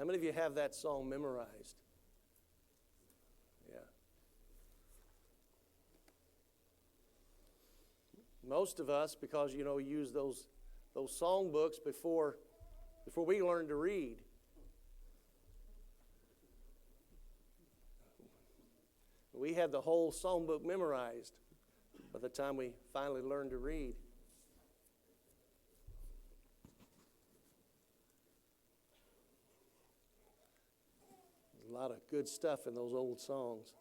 How many of you have that song memorized? Yeah. Most of us, because, we use those song books before we learned to read. We had the whole song book memorized by the time we finally learned to read. There's a lot of good stuff in those old songs.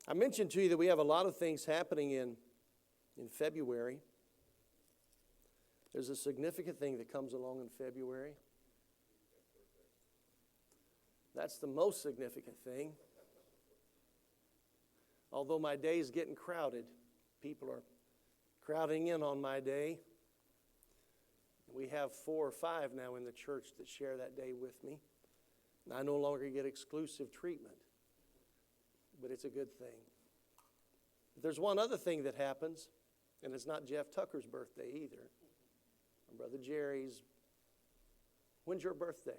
I mentioned to you that we have a lot of things happening in February. There's a significant thing that comes along in February. That's the most significant thing. Although my day is getting crowded, people are crowding in on my day. We have 4 or 5 now in the church that share that day with me. And I no longer get exclusive treatment, but it's a good thing. But there's one other thing that happens, and it's not Jeff Tucker's birthday either. My brother Jerry's. When's your birthday?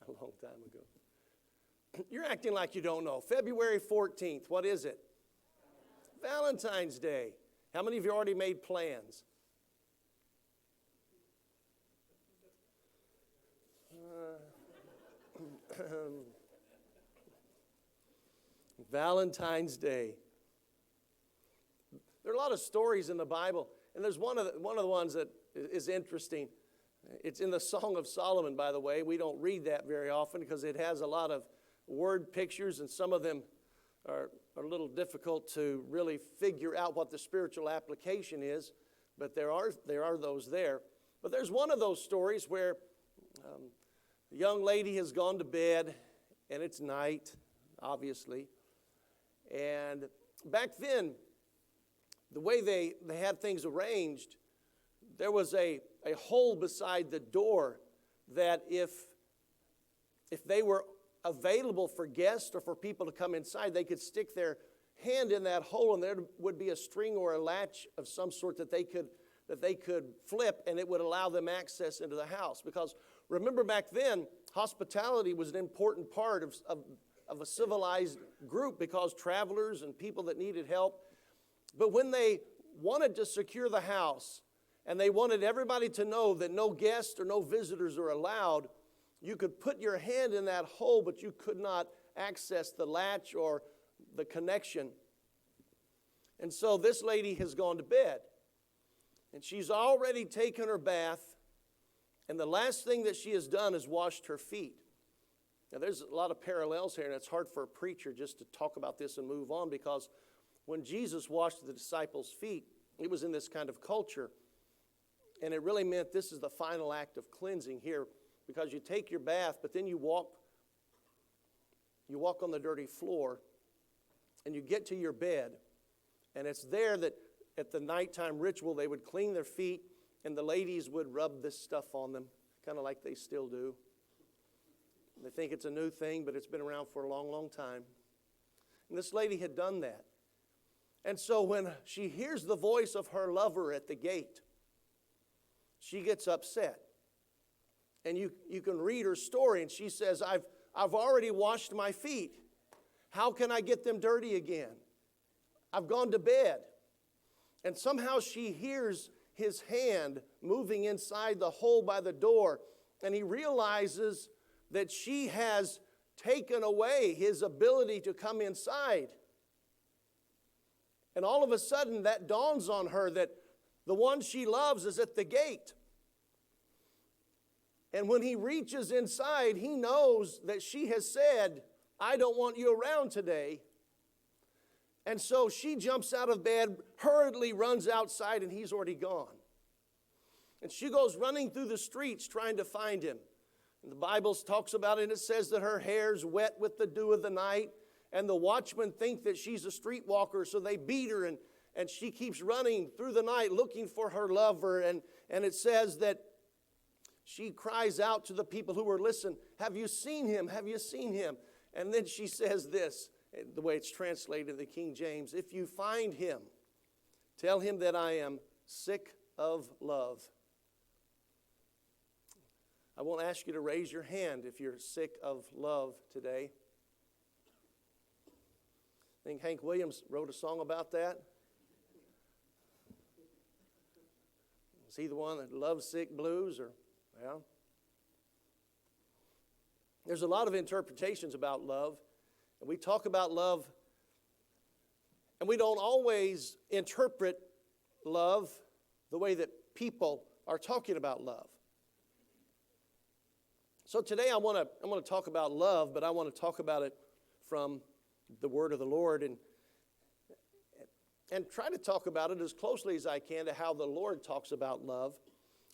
A long time ago. You're acting like you don't know. February 14th, what is it? Valentine's Day. How many of you already made plans? Valentine's Day. There are a lot of stories in the Bible, and there's one of the ones that is interesting. It's in the Song of Solomon, by the way. We don't read that very often because it has a lot of word pictures, and some of them are a little difficult to really figure out what the spiritual application is, but there are those there. But there's one of those stories where the young lady has gone to bed, and it's night, obviously. And back then, the way they had things arranged, there was a hole beside the door that if they were available for guests or for people to come inside, they could stick their hand in that hole, and there would be a string or a latch of some sort that they could flip, and it would allow them access into the house. Because remember, back then, hospitality was an important part of a civilized group, because travelers and people that needed help. But when they wanted to secure the house and they wanted everybody to know that no guests or no visitors are allowed, you could put your hand in that hole, but you could not access the latch or the connection. And so this lady has gone to bed, and she's already taken her bath, and the last thing that she has done is washed her feet. Now, there's a lot of parallels here, and it's hard for a preacher just to talk about this and move on, because when Jesus washed the disciples' feet, it was in this kind of culture, and it really meant this is the final act of cleansing here, because you take your bath, but then you walk on the dirty floor, and you get to your bed, and it's there that at the nighttime ritual they would clean their feet, and the ladies would rub this stuff on them, kind of like they still do. They think it's a new thing, but it's been around for a long, long time. And this lady had done that. And so when she hears the voice of her lover at the gate, she gets upset. And you can read her story, and she says, I've already washed my feet. How can I get them dirty again? I've gone to bed. And somehow she hears his hand moving inside the hole by the door, and he realizes that she has taken away his ability to come inside. And all of a sudden that dawns on her that the one she loves is at the gate. And when he reaches inside, he knows that she has said, I don't want you around today. And so she jumps out of bed, hurriedly runs outside, and he's already gone. And she goes running through the streets trying to find him. And the Bible talks about it, and it says that her hair's wet with the dew of the night, and the watchmen think that she's a streetwalker, so they beat her, and she keeps running through the night looking for her lover. And it says that she cries out to the people who were listening, have you seen him? Have you seen him? And then she says this, the way it's translated in the King James. If you find him, tell him that I am sick of love. I won't ask you to raise your hand if you're sick of love today. I think Hank Williams wrote a song about that. Is he the one that loves sick blues? Or, yeah. There's a lot of interpretations about love. And we talk about love, and we don't always interpret love the way that people are talking about love. So today I'm going to talk about love, but I want to talk about it from the Word of the Lord and try to talk about it as closely as I can to how the Lord talks about love.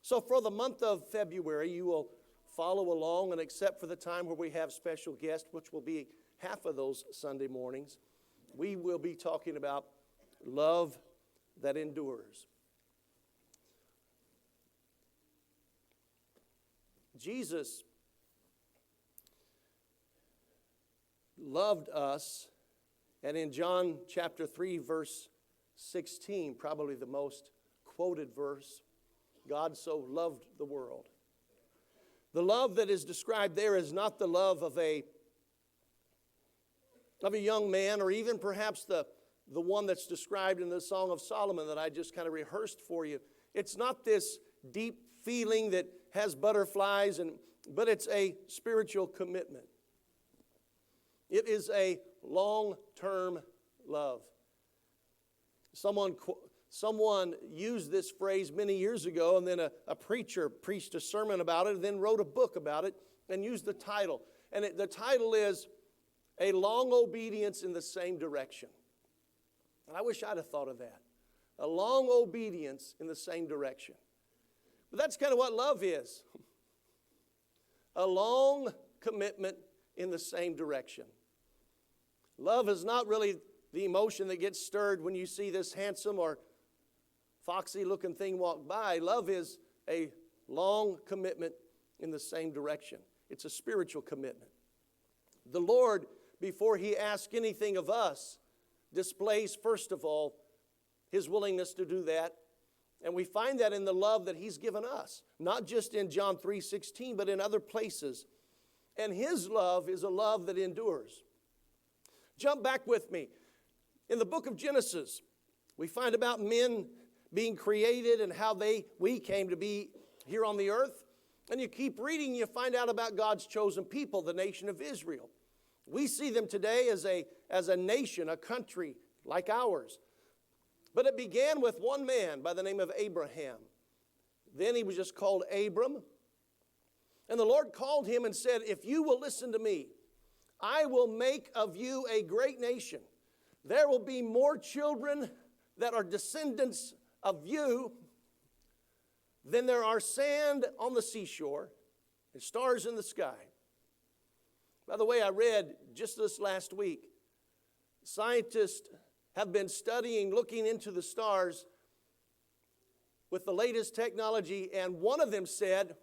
So for the month of February, you will follow along, and except for the time where we have special guests, which will be half of those Sunday mornings, we will be talking about love that endures. Jesus loved us, and in John chapter 3, verse 16, probably the most quoted verse, God so loved the world. The love that is described there is not the love of a young man, or even perhaps the one that's described in the Song of Solomon that I just kind of rehearsed for you. It's not this deep feeling that has butterflies, but it's a spiritual commitment. It is a long-term love. Someone used this phrase many years ago, and then a preacher preached a sermon about it, and then wrote a book about it, and used the title. And the title is A Long Obedience in the Same Direction. And I wish I'd have thought of that. A long obedience in the same direction. But that's kind of what love is. A long commitment in the same direction. Love is not really the emotion that gets stirred when you see this handsome or foxy looking thing walk by. Love is a long commitment in the same direction. It's a spiritual commitment. The Lord, before he asks anything of us, displays, first of all, his willingness to do that. And we find that in the love that he's given us, not just in John 3:16, but in other places. And his love is a love that endures. Jump back with me. In the book of Genesis, we find about men being created and how we came to be here on the earth. And you keep reading, you find out about God's chosen people, the nation of Israel. We see them today as a nation, a country like ours. But it began with one man by the name of Abraham. Then he was just called Abram. And the Lord called him and said, if you will listen to me, I will make of you a great nation. There will be more children that are descendants of you than there are sand on the seashore and stars in the sky. By the way, I read just this last week, scientists have been studying, looking into the stars with the latest technology, and one of them said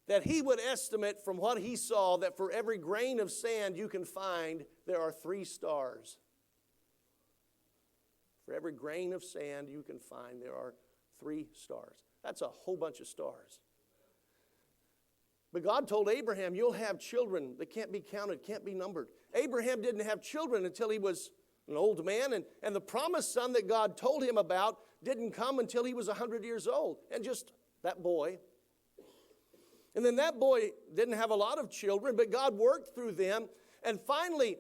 that he would estimate from what he saw that for every grain of sand you can find, there are 3 stars. For every grain of sand you can find, there are 3 stars. That's a whole bunch of stars. But God told Abraham, you'll have children that can't be counted, can't be numbered. Abraham didn't have children until he was an old man, and the promised son that God told him about didn't come until he was 100 years old. And just that boy. And then that boy didn't have a lot of children, but God worked through them. And finally,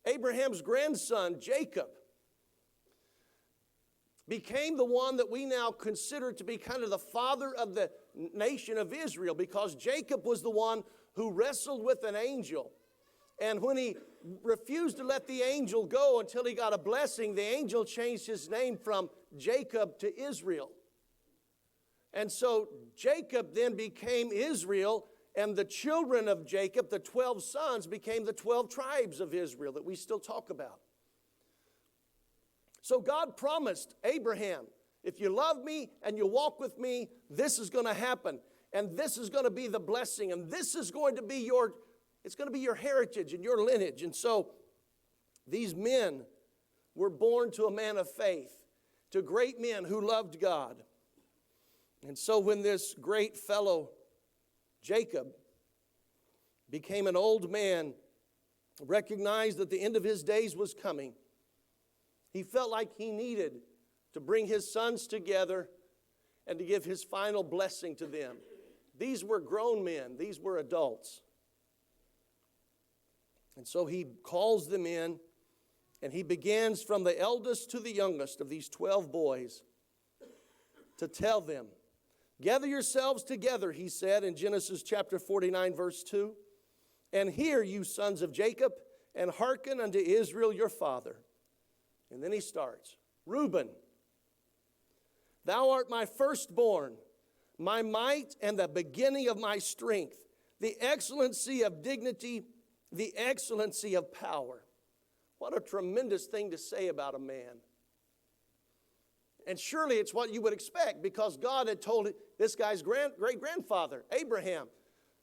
Abraham's grandson, Jacob, became the one that we now consider to be kind of the father of the nation of Israel, because Jacob was the one who wrestled with an angel. And when he refused to let the angel go until he got a blessing, the angel changed his name from Jacob to Israel. And so Jacob then became Israel, and the children of Jacob, the 12 sons, became the 12 tribes of Israel that we still talk about. So God promised Abraham, if you love me and you walk with me, this is going to happen. And this is going to be the blessing. And this is going to be your It's going to be your heritage and your lineage. And so these men were born to a man of faith, to great men who loved God. And so when this great fellow, Jacob, became an old man, recognized that the end of his days was coming, he felt like he needed to bring his sons together and to give his final blessing to them. These were grown men. These were adults. And so he calls them in, and he begins from the eldest to the youngest of these 12 boys to tell them, gather yourselves together, he said in Genesis chapter 49, verse 2, and hear, you sons of Jacob, and hearken unto Israel your father. And then he starts, Reuben, thou art my firstborn, my might and the beginning of my strength, the excellency of dignity, the excellency of power. What a tremendous thing to say about a man. And surely it's what you would expect, because God had told this guy's great-grandfather, Abraham,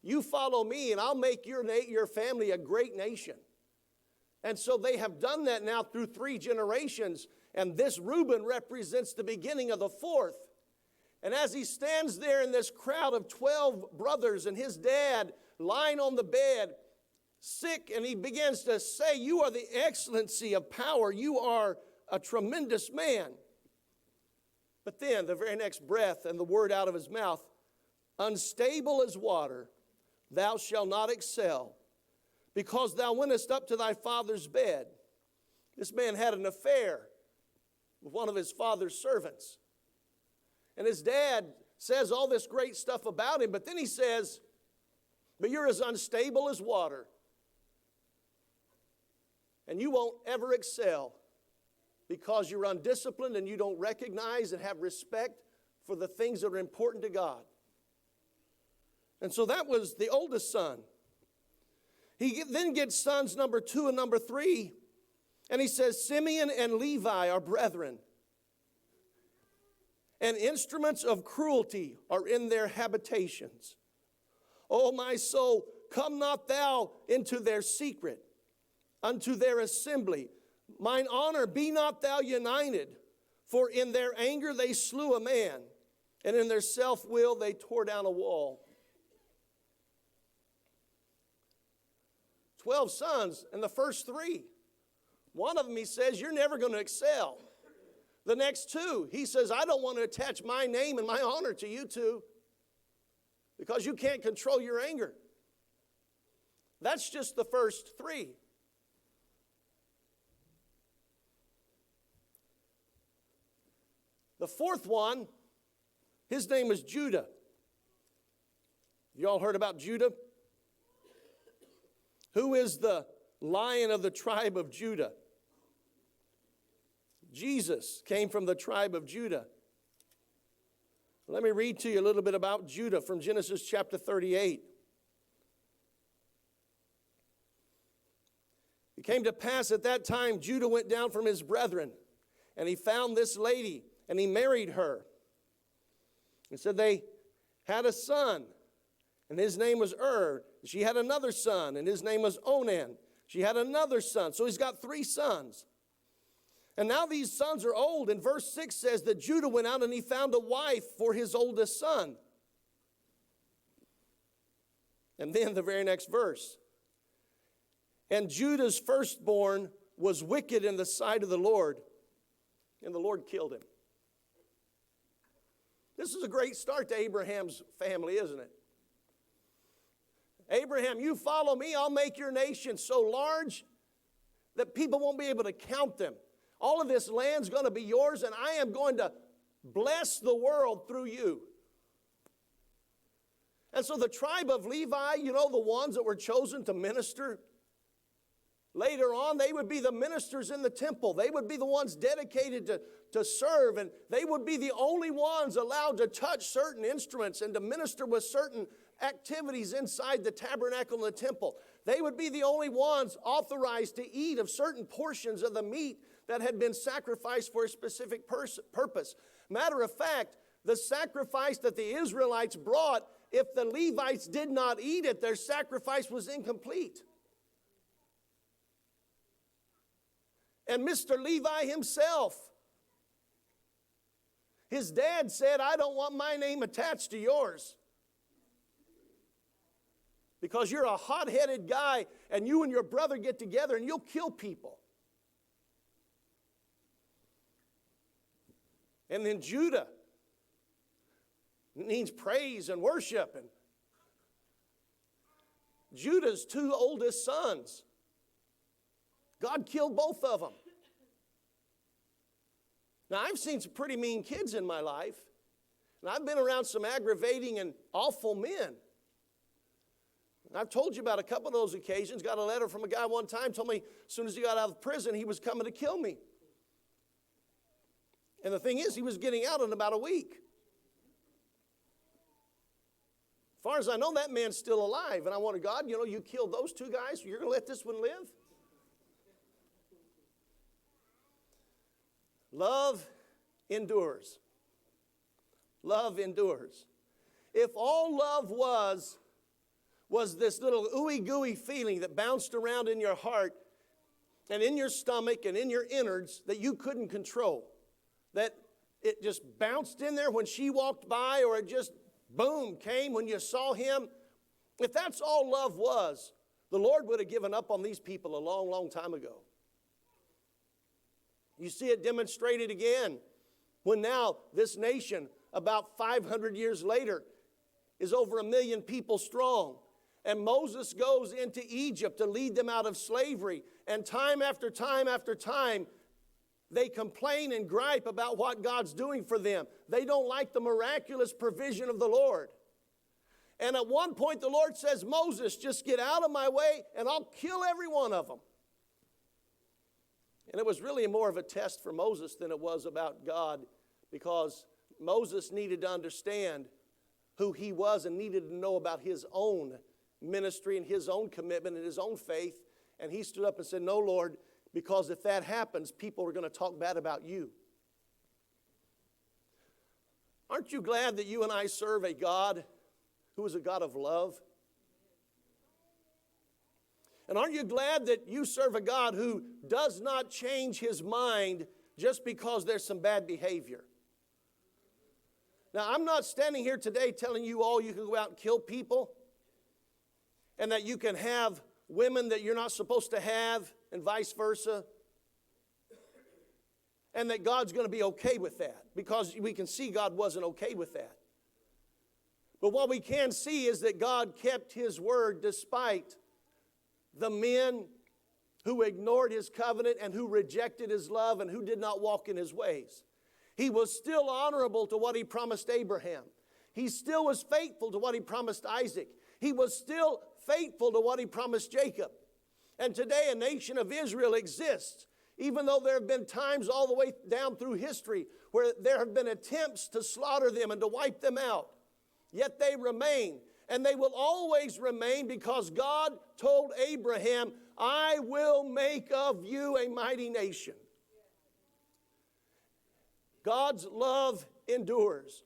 you follow me and I'll make your family a great nation. And so they have done that now through 3 generations, and this Reuben represents the beginning of the 4th. And as he stands there in this crowd of 12 brothers and his dad lying on the bed, sick, and he begins to say, you are the excellency of power. You are a tremendous man. But then the very next breath and the word out of his mouth, unstable as water, thou shalt not excel, because thou wentest up to thy father's bed. This man had an affair with one of his father's servants. And his dad says all this great stuff about him, but then he says, but you're as unstable as water, and you won't ever excel because you're undisciplined and you don't recognize and have respect for the things that are important to God. And so that was the oldest son. He then gets sons number 2 and number 3, and he says, Simeon and Levi are brethren, and instruments of cruelty are in their habitations. O my soul, come not thou into their secret, unto their assembly. Mine honor, be not thou united, for in their anger they slew a man, and in their self-will they tore down a wall. 12 sons, and the first 3. One of them, he says, you're never going to excel. The next 2, he says, I don't want to attach my name and my honor to you 2, because you can't control your anger. That's just the first 3. The 4th one, his name is Judah. You all heard about Judah? Who is the Lion of the tribe of Judah? Jesus came from the tribe of Judah. Let me read to you a little bit about Judah from Genesis chapter 38. It came to pass at that time, Judah went down from his brethren, and he found this lady, and he married her. And so they had a son, and his name was She had another son, and his name was Onan. She had another son. So he's got 3 sons. And now these sons are old. And verse 6 says that Judah went out and he found a wife for his oldest son. And then the very next verse. And Judah's firstborn was wicked in the sight of the Lord, and the Lord killed him. This is a great start to Abraham's family, isn't it? Abraham, you follow me, I'll make your nation so large that people won't be able to count them. All of this land's going to be yours, and I am going to bless the world through you. And so the tribe of Levi, you know, the ones that were chosen to minister, later on, they would be the ministers in the temple. They would be the ones dedicated to serve, and they would be the only ones allowed to touch certain instruments and to minister with certain activities inside the tabernacle and the temple. They would be the only ones authorized to eat of certain portions of the meat that had been sacrificed for a specific purpose. Matter of fact, the sacrifice that the Israelites brought if the Levites did not eat it, their sacrifice was incomplete. And Mr. Levi himself, his dad said, I don't want my name attached to yours. Because you're a hot-headed guy, and you and your brother get together and you'll kill people. And then Judah means praise and worship. And Judah's two oldest sons, God killed both of them. Now, I've seen some pretty mean kids in my life, and I've been around some aggravating and awful men. And I've told you about a couple of those occasions. Got a letter from a guy one time, told me as soon as he got out of prison, he was coming to kill me. And the thing is, he was getting out in about a week. As far as I know, that man's still alive. And I wanted, God, you killed those two guys, you're going to let this one live? Love endures. Love endures. If all love was this little ooey-gooey feeling that bounced around in your heart and in your stomach and in your innards that you couldn't control, that it just bounced in there when she walked by, or it just, boom, came when you saw him, if that's all love was, the Lord would have given up on these people a long, long time ago. You see it demonstrated again when now this nation, about 500 years later, is over 1 million people strong. And Moses goes into Egypt to lead them out of slavery. And time after time after time, they complain and gripe about what God's doing for them. They don't like the miraculous provision of the Lord. And at one point the Lord says, Moses, just get out of my way and I'll kill every one of them. And it was really more of a test for Moses than it was about God, because Moses needed to understand who he was and needed to know about his own ministry and his own commitment and his own faith. And he stood up and said, no, Lord, because if that happens, people are going to talk bad about you. Aren't you glad that you and I serve a God who is a God of love? And aren't you glad that you serve a God who does not change his mind just because there's some bad behavior? Now, I'm not standing here today telling you all you can go out and kill people and that you can have women that you're not supposed to have and vice versa, and that God's going to be okay with that, because we can see God wasn't okay with that. But what we can see is that God kept his word despite the men who ignored his covenant and who rejected his love and who did not walk in his ways. He was still honorable to what he promised Abraham. He still was faithful to what he promised Isaac. He was still faithful to what he promised Jacob. And today a nation of Israel exists, even though there have been times all the way down through history where there have been attempts to slaughter them and to wipe them out. Yet they remain. And they will always remain, because God told Abraham, I will make of you a mighty nation. God's love endures.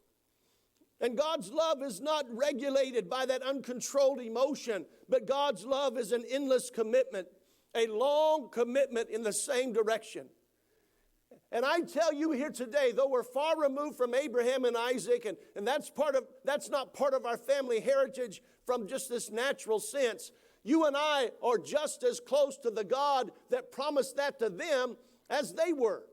And God's love is not regulated by that uncontrolled emotion, but God's love is an endless commitment, a long commitment in the same direction. And I tell you here today, though we're far removed from Abraham and Isaac, and that's not part of our family heritage from just this natural sense, you and I are just as close to the God that promised that to them as they were.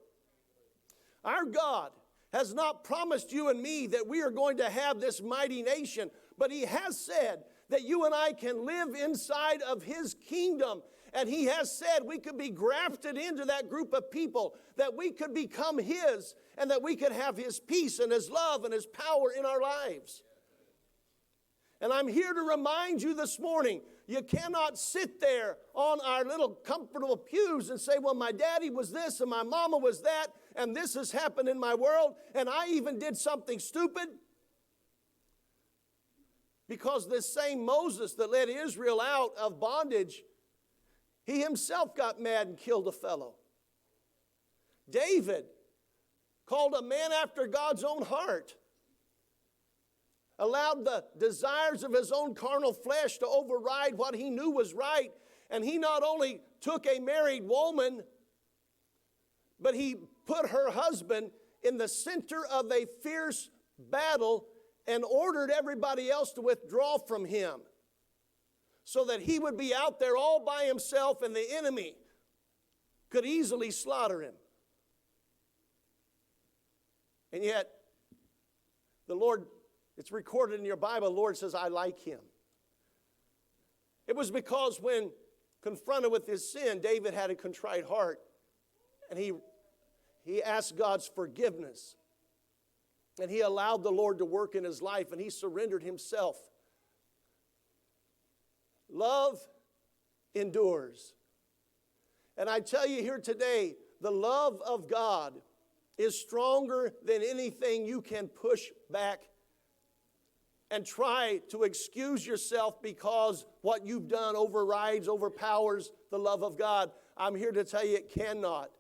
Our God has not promised you and me that we are going to have this mighty nation, but he has said that you and I can live inside of his kingdom. And he has said we could be grafted into that group of people, that we could become his, and that we could have his peace and his love and his power in our lives. And I'm here to remind you this morning, you cannot sit there on our little comfortable pews and say, well, my daddy was this and my mama was that, and this has happened in my world, and I even did something stupid. Because this same Moses that led Israel out of bondage, he himself got mad and killed a fellow. David, called a man after God's own heart, allowed the desires of his own carnal flesh to override what he knew was right. And he not only took a married woman, but he put her husband in the center of a fierce battle and ordered everybody else to withdraw from him so that he would be out there all by himself and the enemy could easily slaughter him. And yet, the Lord, it's recorded in your Bible, the Lord says, I like him. It was because when confronted with his sin, David had a contrite heart. And he asked God's forgiveness. And he allowed the Lord to work in his life, and he surrendered himself. Love endures. And I tell you here today, the love of God is stronger than anything you can push back and try to excuse yourself because what you've done overrides, overpowers the love of God. I'm here to tell you it cannot.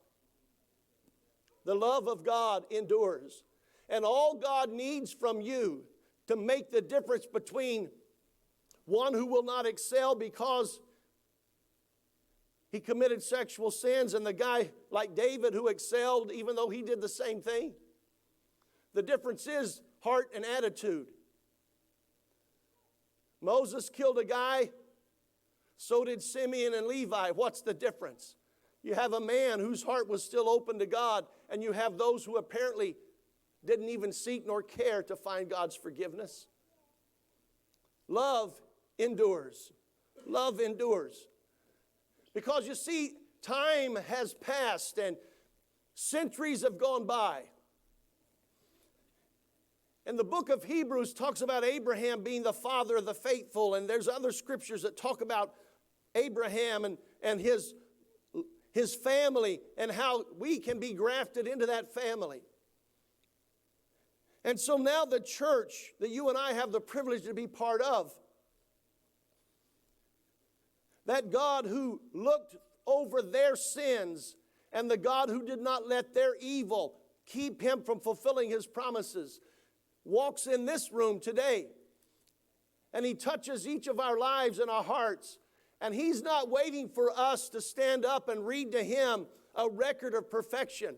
The love of God endures. And all God needs from you to make the difference between one who will not excel because he committed sexual sins and the guy like David who excelled even though he did the same thing. The difference is heart and attitude. Moses killed a guy, so did Simeon and Levi. What's the difference? You have a man whose heart was still open to God, and you have those who apparently didn't even seek nor care to find God's forgiveness. Love endures. Love endures. Because you see, time has passed and centuries have gone by. And the book of Hebrews talks about Abraham being the father of the faithful, and there's other scriptures that talk about Abraham and his family and how we can be grafted into that family. And so now the church that you and I have the privilege to be part of, that God who looked over their sins and the God who did not let their evil keep him from fulfilling his promises, walks in this room today. And he touches each of our lives and our hearts. And he's not waiting for us to stand up and read to him a record of perfection,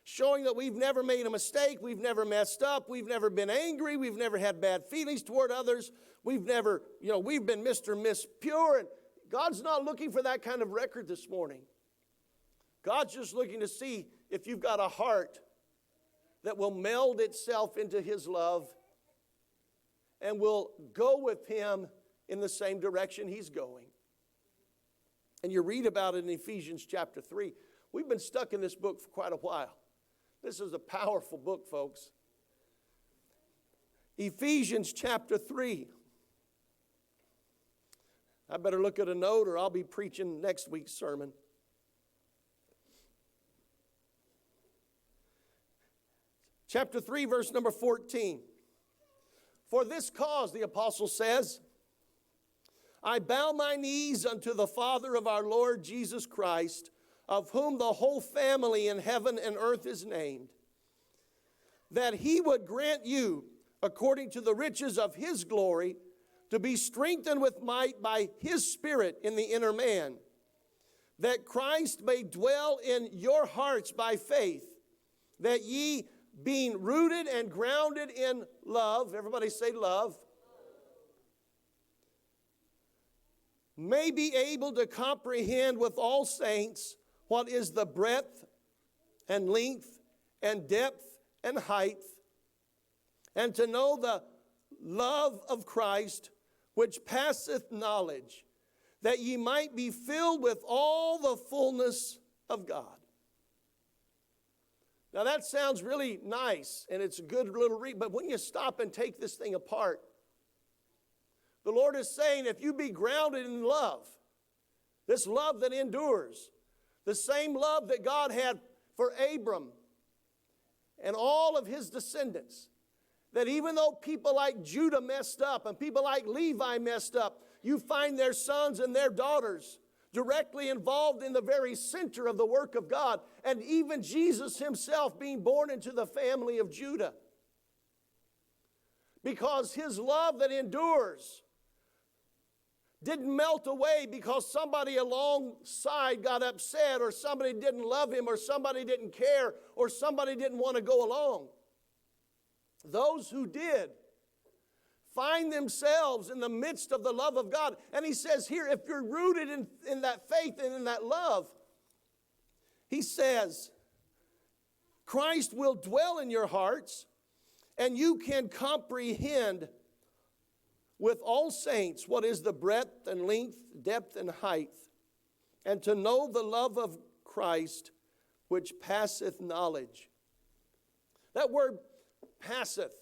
showing that we've never made a mistake, we've never messed up, we've never been angry, we've never had bad feelings toward others, we've never, we've been Mr. and Miss Pure. And God's not looking for that kind of record this morning. God's just looking to see if you've got a heart that will meld itself into his love and will go with him in the same direction he's going. And you read about it in Ephesians chapter 3. We've been stuck in this book for quite a while. This is a powerful book, folks. Ephesians chapter 3. I better look at a note or I'll be preaching next week's sermon. Chapter 3, verse number 14. For this cause, the apostle says, I bow my knees unto the Father of our Lord Jesus Christ, of whom the whole family in heaven and earth is named, that he would grant you, according to the riches of his glory, to be strengthened with might by his Spirit in the inner man, that Christ may dwell in your hearts by faith, that ye, being rooted and grounded in love, everybody say love, may be able to comprehend with all saints what is the breadth and length and depth and height, and to know the love of Christ, which passeth knowledge, that ye might be filled with all the fullness of God. Now that sounds really nice, and it's a good little read, but when you stop and take this thing apart, the Lord is saying, if you be grounded in love, this love that endures, the same love that God had for Abram and all of his descendants, that even though people like Judah messed up and people like Levi messed up, you find their sons and their daughters directly involved in the very center of the work of God, and even Jesus himself being born into the family of Judah. because his love that endures didn't melt away because somebody alongside got upset, or somebody didn't love him, or somebody didn't care, or somebody didn't want to go along. Those who did find themselves in the midst of the love of God. And he says here, if you're rooted in that faith and in that love, he says, Christ will dwell in your hearts, and you can comprehend with all saints what is the breadth and length, depth and height, and to know the love of Christ which passeth knowledge. That word passeth,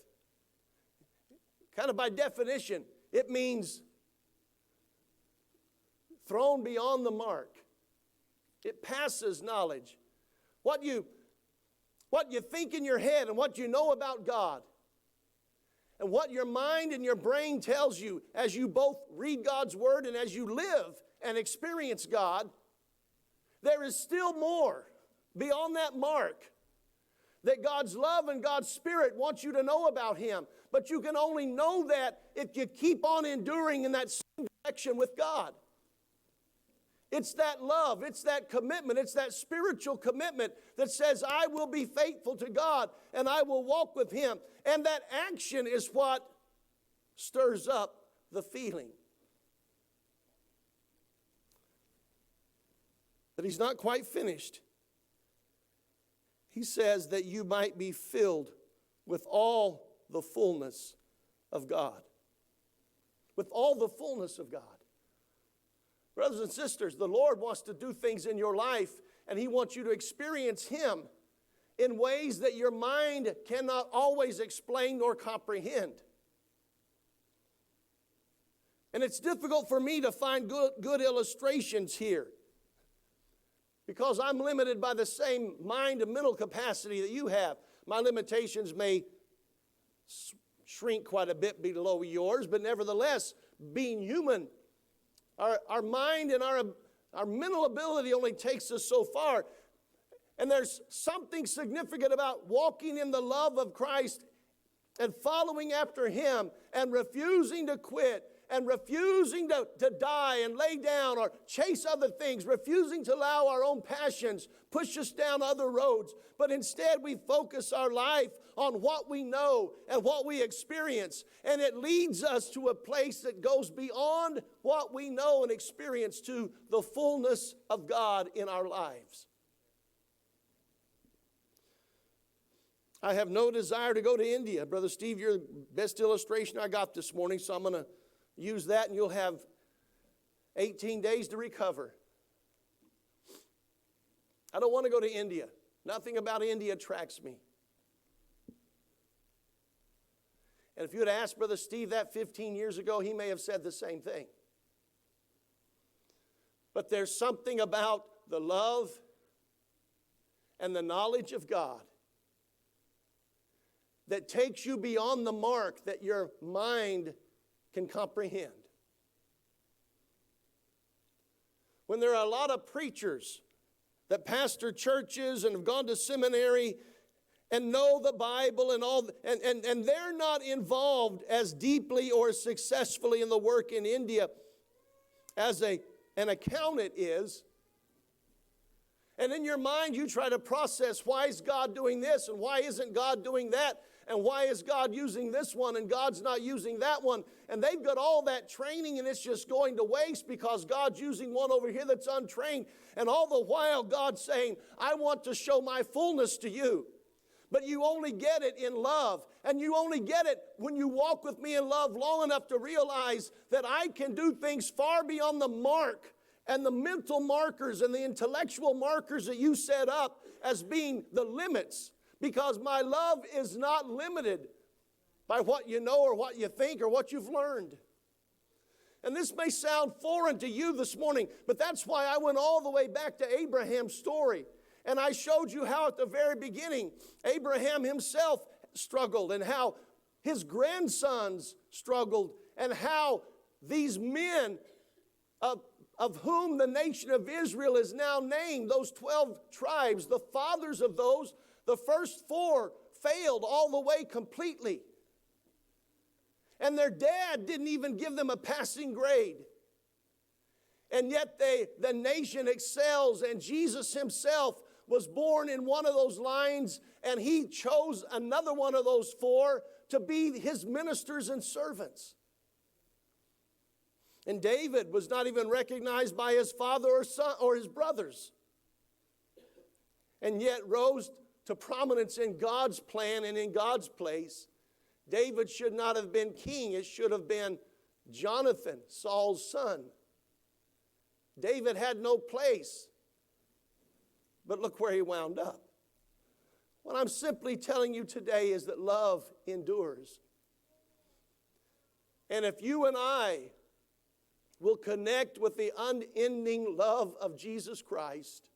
kind of by definition, it means thrown beyond the mark. It passes knowledge. What you think in your head and what you know about God, and what your mind and your brain tells you as you both read God's Word and as you live and experience God, there is still more beyond that mark that God's love and God's Spirit wants you to know about Him. But you can only know that if you keep on enduring in that same direction with God. It's that love, it's that commitment, it's that spiritual commitment that says, I will be faithful to God and I will walk with Him. And that action is what stirs up the feeling. But he's not quite finished. He says that you might be filled with all the fullness of God. With all the fullness of God. Brothers and sisters, the Lord wants to do things in your life, and He wants you to experience Him in ways that your mind cannot always explain nor comprehend. And it's difficult for me to find good illustrations here, because I'm limited by the same mind and mental capacity that you have. My limitations may shrink quite a bit below yours, but nevertheless, being human, our mind and our mental ability only takes us so far. And there's something significant about walking in the love of Christ and following after Him and refusing to quit and refusing to die and lay down or chase other things, refusing to allow our own passions push us down other roads. But instead we focus our life on what we know and what we experience. And it leads us to a place that goes beyond what we know and experience to the fullness of God in our lives. I have no desire to go to India. Brother Steve, you're the best illustration I got this morning, so I'm going to use that and you'll have 18 days to recover. I don't want to go to India. Nothing about India attracts me. And if you had asked Brother Steve that 15 years ago, he may have said the same thing. But there's something about the love and the knowledge of God that takes you beyond the mark that your mind can comprehend. When there are a lot of preachers that pastor churches and have gone to seminary and know the Bible and all, and they're not involved as deeply or successfully in the work in India as an accountant is. And in your mind you try to process, why is God doing this and why isn't God doing that? And why is God using this one and God's not using that one? And they've got all that training and it's just going to waste because God's using one over here that's untrained. And all the while God's saying, I want to show my fullness to you. But you only get it in love. And you only get it when you walk with me in love long enough to realize that I can do things far beyond the mark and the mental markers and the intellectual markers that you set up as being the limits. Because my love is not limited by what you know or what you think or what you've learned. And this may sound foreign to you this morning, but that's why I went all the way back to Abraham's story. And I showed you how at the very beginning, Abraham himself struggled and how his grandsons struggled and how these men of whom the nation of Israel is now named, those 12 tribes, the fathers of those, the first 4 failed all the way completely. And their dad didn't even give them a passing grade. And yet the nation excels, and Jesus himself was born in one of those lines, and he chose another one of those four to be his ministers and servants. And David was not even recognized by his father or son or his brothers, and yet rose to prominence in God's plan and in God's place. David should not have been king. It should have been Jonathan, Saul's son. David had no place. But look where he wound up. What I'm simply telling you today is that love endures. And if you and I will connect with the unending love of Jesus Christ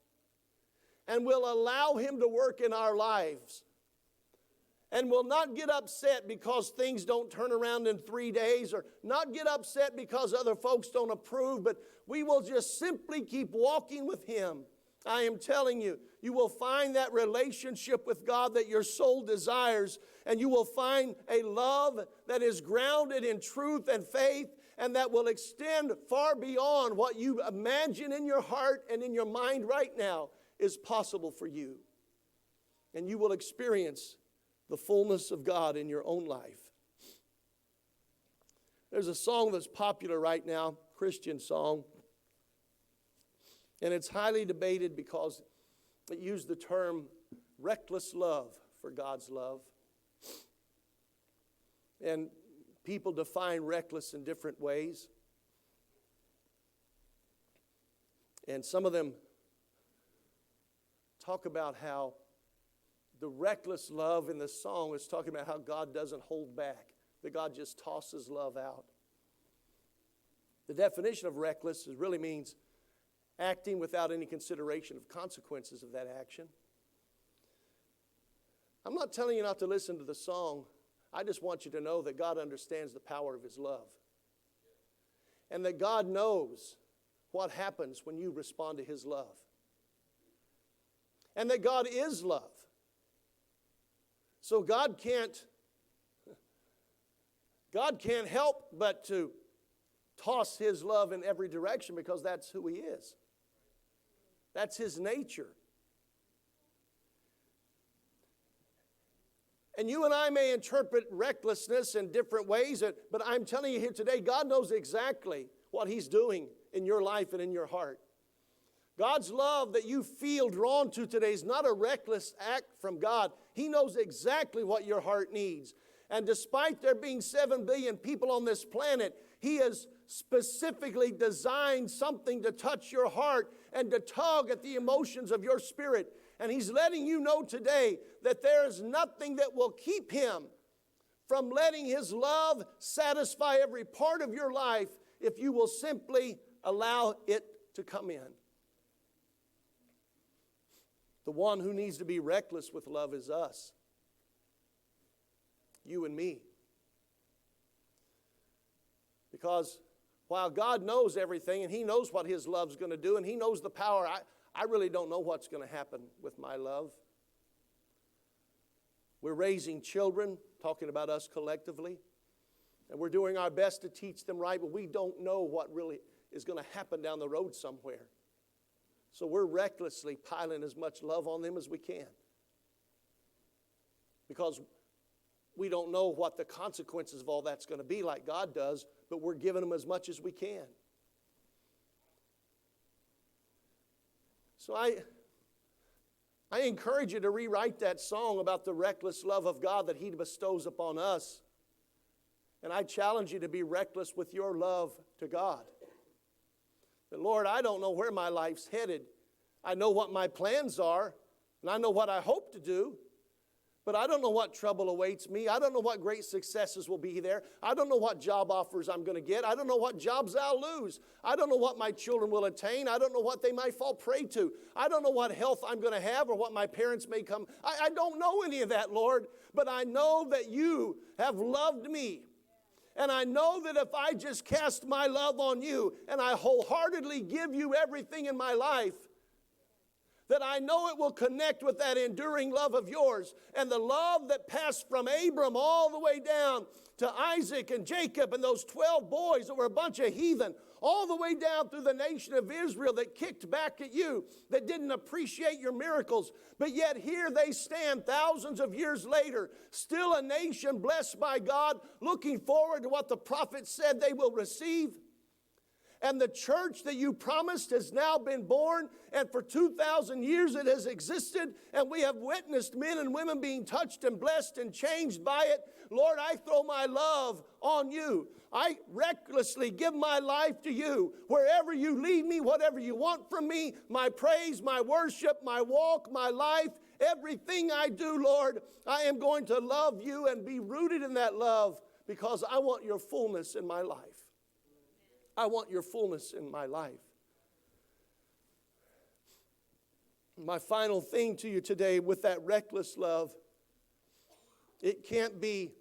and will allow him to work in our lives, and will not get upset because things don't turn around in 3 days, or not get upset because other folks don't approve, but we will just simply keep walking with him. I am telling you, you will find that relationship with God that your soul desires, and you will find a love that is grounded in truth and faith, and that will extend far beyond what you imagine in your heart and in your mind right now is possible for you. And you will experience the fullness of God in your own life. There's a song that's popular right now, Christian song, and it's highly debated because it used the term reckless love for God's love. And people define reckless in different ways. And some of them talk about how the reckless love in the song is talking about how God doesn't hold back, that God just tosses love out. The definition of reckless really means acting without any consideration of consequences of that action. I'm not telling you not to listen to the song. I just want you to know that God understands the power of his love. And that God knows what happens when you respond to his love. And that God is love. So God can't help but to toss his love in every direction because that's who he is. That's his nature. And you and I may interpret recklessness in different ways, but I'm telling you here today, God knows exactly what he's doing in your life and in your heart. God's love that you feel drawn to today is not a reckless act from God. He knows exactly what your heart needs. And despite there being 7 billion people on this planet, he has specifically designed something to touch your heart and to tug at the emotions of your spirit. And he's letting you know today that there is nothing that will keep him from letting his love satisfy every part of your life if you will simply allow it to come in. The one who needs to be reckless with love is us. You and me. Because while God knows everything and he knows what his love's going to do and he knows the power, I really don't know what's going to happen with my love. We're raising children, talking about us collectively, and we're doing our best to teach them right, but we don't know what really is going to happen down the road somewhere. So we're recklessly piling as much love on them as we can. Because we don't know what the consequences of all that's going to be like God does, but we're giving them as much as we can. So I encourage you to rewrite that song about the reckless love of God that he bestows upon us. And I challenge you to be reckless with your love to God. But Lord, I don't know where my life's headed. I know what my plans are, and I know what I hope to do, but I don't know what trouble awaits me. I don't know what great successes will be there. I don't know what job offers I'm going to get. I don't know what jobs I'll lose. I don't know what my children will attain. I don't know what they might fall prey to. I don't know what health I'm going to have or what my parents may come. I don't know any of that, Lord, but I know that you have loved me. And I know that if I just cast my love on you and I wholeheartedly give you everything in my life, that but I know it will connect with that enduring love of yours. And the love that passed from Abram all the way down to Isaac and Jacob and those 12 boys that were a bunch of heathen, all the way down through the nation of Israel that kicked back at you, that didn't appreciate your miracles. But yet here they stand thousands of years later, still a nation blessed by God, looking forward to what the prophet said they will receive. And the church that you promised has now been born, and for 2,000 years it has existed, and we have witnessed men and women being touched and blessed and changed by it. Lord, I throw my love on you. I recklessly give my life to you. Wherever you lead me, whatever you want from me, my praise, my worship, my walk, my life, everything I do, Lord, I am going to love you and be rooted in that love because I want your fullness in my life. I want your fullness in my life. My final thing to you today with that reckless love, it can't be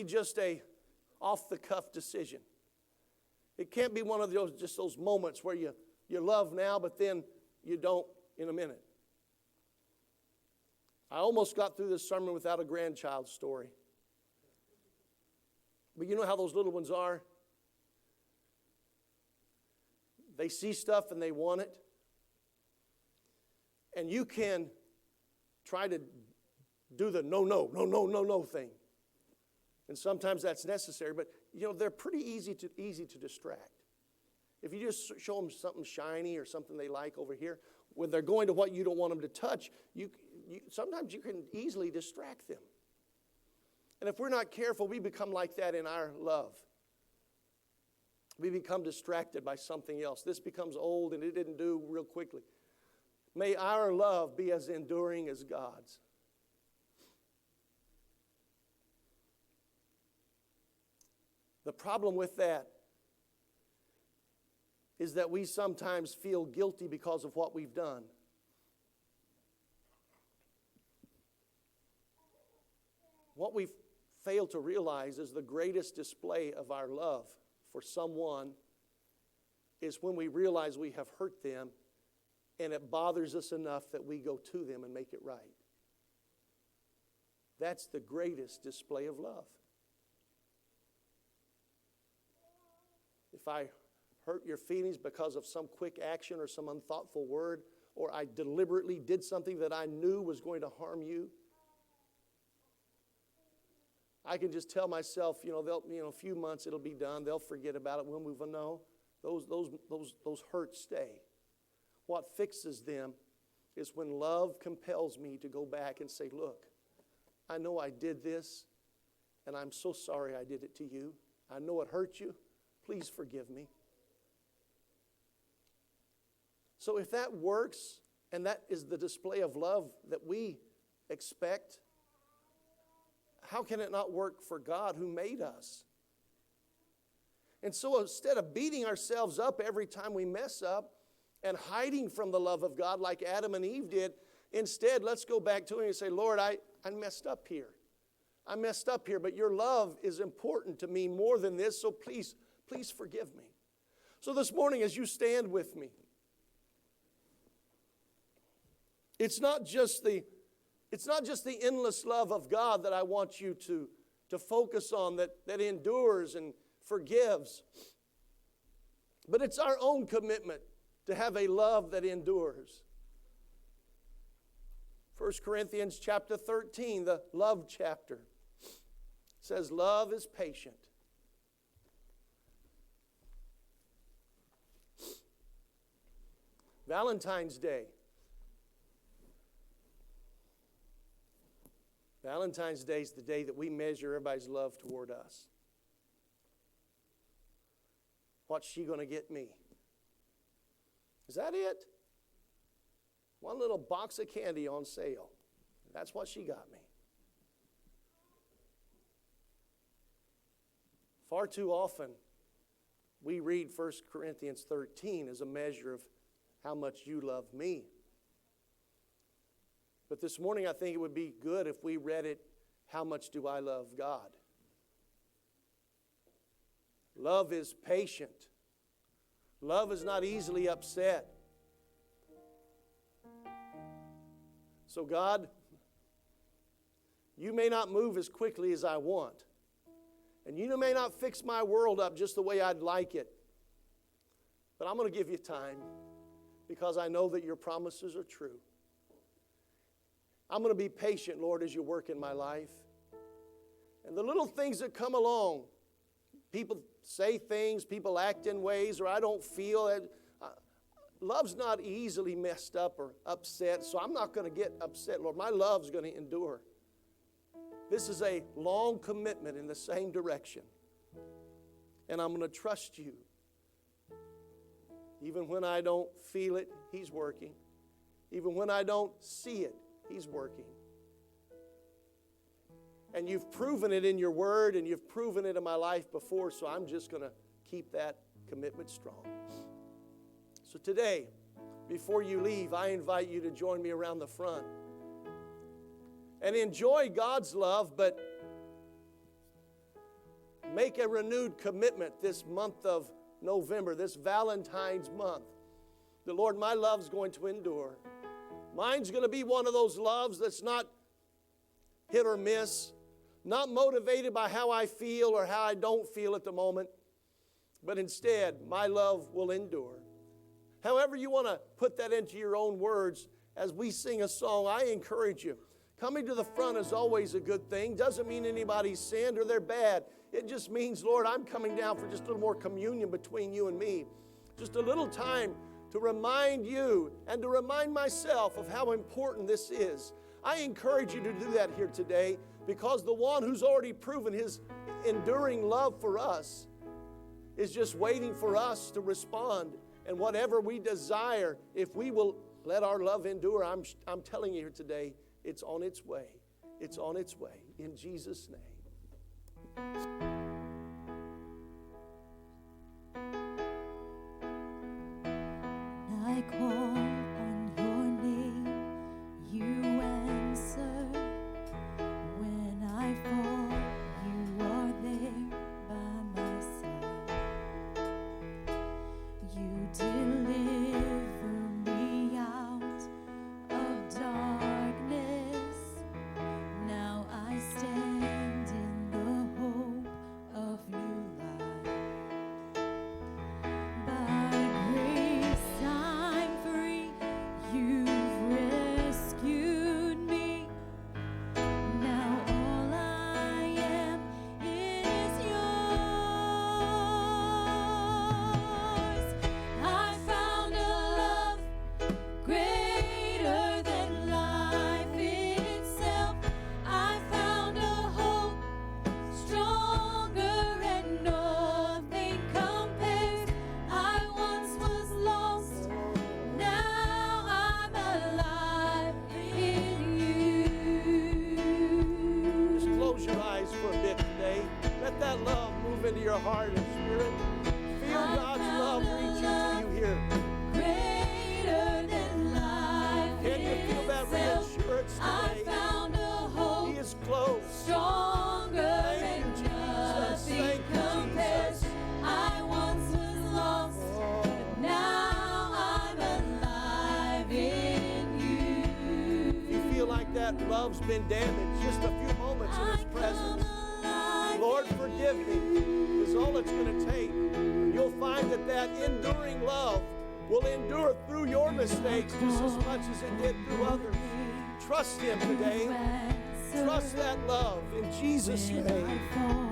just a off-the-cuff decision. It can't be one of those moments where you love now, but then you don't in a minute. I almost got through this sermon without a grandchild story. But you know how those little ones are? They see stuff and they want it. And you can try to do the no thing. And sometimes that's necessary, but you know, they're pretty easy to distract. If you just show them something shiny or something they like over here, when they're going to what you don't want them to touch, sometimes you can easily distract them. And if we're not careful, we become like that in our love. We become distracted by something else. This becomes old and it didn't do real quickly. May our love be as enduring as God's. The problem with that is that we sometimes feel guilty because of what we've done. What we've failed to realize is the greatest display of our love for someone is when we realize we have hurt them and it bothers us enough that we go to them and make it right. That's the greatest display of love. If I hurt your feelings because of some quick action or some unthoughtful word, or I deliberately did something that I knew was going to harm you, I can just tell myself, a few months it'll be done. They'll forget about it. We'll move on. No, those hurts stay. What fixes them is when love compels me to go back and say, look, I know I did this, and I'm so sorry I did it to you. I know it hurt you. Please forgive me. So if that works, and that is the display of love that we expect, how can it not work for God who made us? And so instead of beating ourselves up every time we mess up and hiding from the love of God like Adam and Eve did, instead let's go back to Him and say, Lord, I messed up here. I messed up here, but your love is important to me more than this, so please forgive me. So this morning as you stand with me, it's not just the endless love of God that I want you to focus on, that endures and forgives. But it's our own commitment to have a love that endures. 1 Corinthians chapter 13, the love chapter, says love is patient. Valentine's Day. Valentine's Day is the day that we measure everybody's love toward us. What's she going to get me? Is that it? One little box of candy on sale. That's what she got me. Far too often, we read 1 Corinthians 13 as a measure of how much you love me. But this morning, I think it would be good if we read it, how much do I love God? Love is patient. Love is not easily upset. So God, you may not move as quickly as I want. And you may not fix my world up just the way I'd like it. But I'm going to give you time because I know that your promises are true. I'm going to be patient, Lord, as you work in my life. And the little things that come along, people say things, people act in ways, or I don't feel it. Love's not easily messed up or upset, so I'm not going to get upset, Lord. My love's going to endure. This is a long commitment in the same direction. And I'm going to trust you. Even when I don't feel it, He's working. Even when I don't see it, He's working. And you've proven it in your word, and you've proven it in my life before, so I'm just going to keep that commitment strong. So today, before you leave, I invite you to join me around the front and enjoy God's love, but make a renewed commitment this month of November, this Valentine's month. The Lord, my love's going to endure. Mine's going to be one of those loves that's not hit or miss, not motivated by how I feel or how I don't feel at the moment, but instead, my love will endure. However you want to put that into your own words, as we sing a song, I encourage you. Coming to the front is always a good thing. Doesn't mean anybody's sinned or they're bad. It just means, Lord, I'm coming down for just a little more communion between you and me. Just a little time to remind you and to remind myself of how important this is. I encourage you to do that here today because the one who's already proven his enduring love for us is just waiting for us to respond. And whatever we desire, if we will let our love endure, I'm telling you here today, it's on its way. It's on its way. In Jesus' name. I call on your name, you answer. When I fall, you are there by my side. You deliver me out of darkness. Now I stand in the hope of new life. By grace I'm free, you've rescued me. Now all I am is yours. I found a love greater than life itself. I found a hope stronger and nothing compares. I once was lost, now I'm alive in you. Just close your eyes for a bit today. Let that love move into your heart and spirit. Feel God's love reaching to you here. Greater than life Can you feel that itself. reassurance I today? found a hope He is close. stronger Thank you, and Jesus. nothing Thank you, compares. Jesus. I once was lost, but now I'm alive in you. You feel like that love's been damaged, just a few moments in His presence. Lord, forgive me, is all it's going to take. You'll find that that enduring love will endure through your mistakes just as much as it did through others. Trust Him today. Trust that love in Jesus' When name. I fall,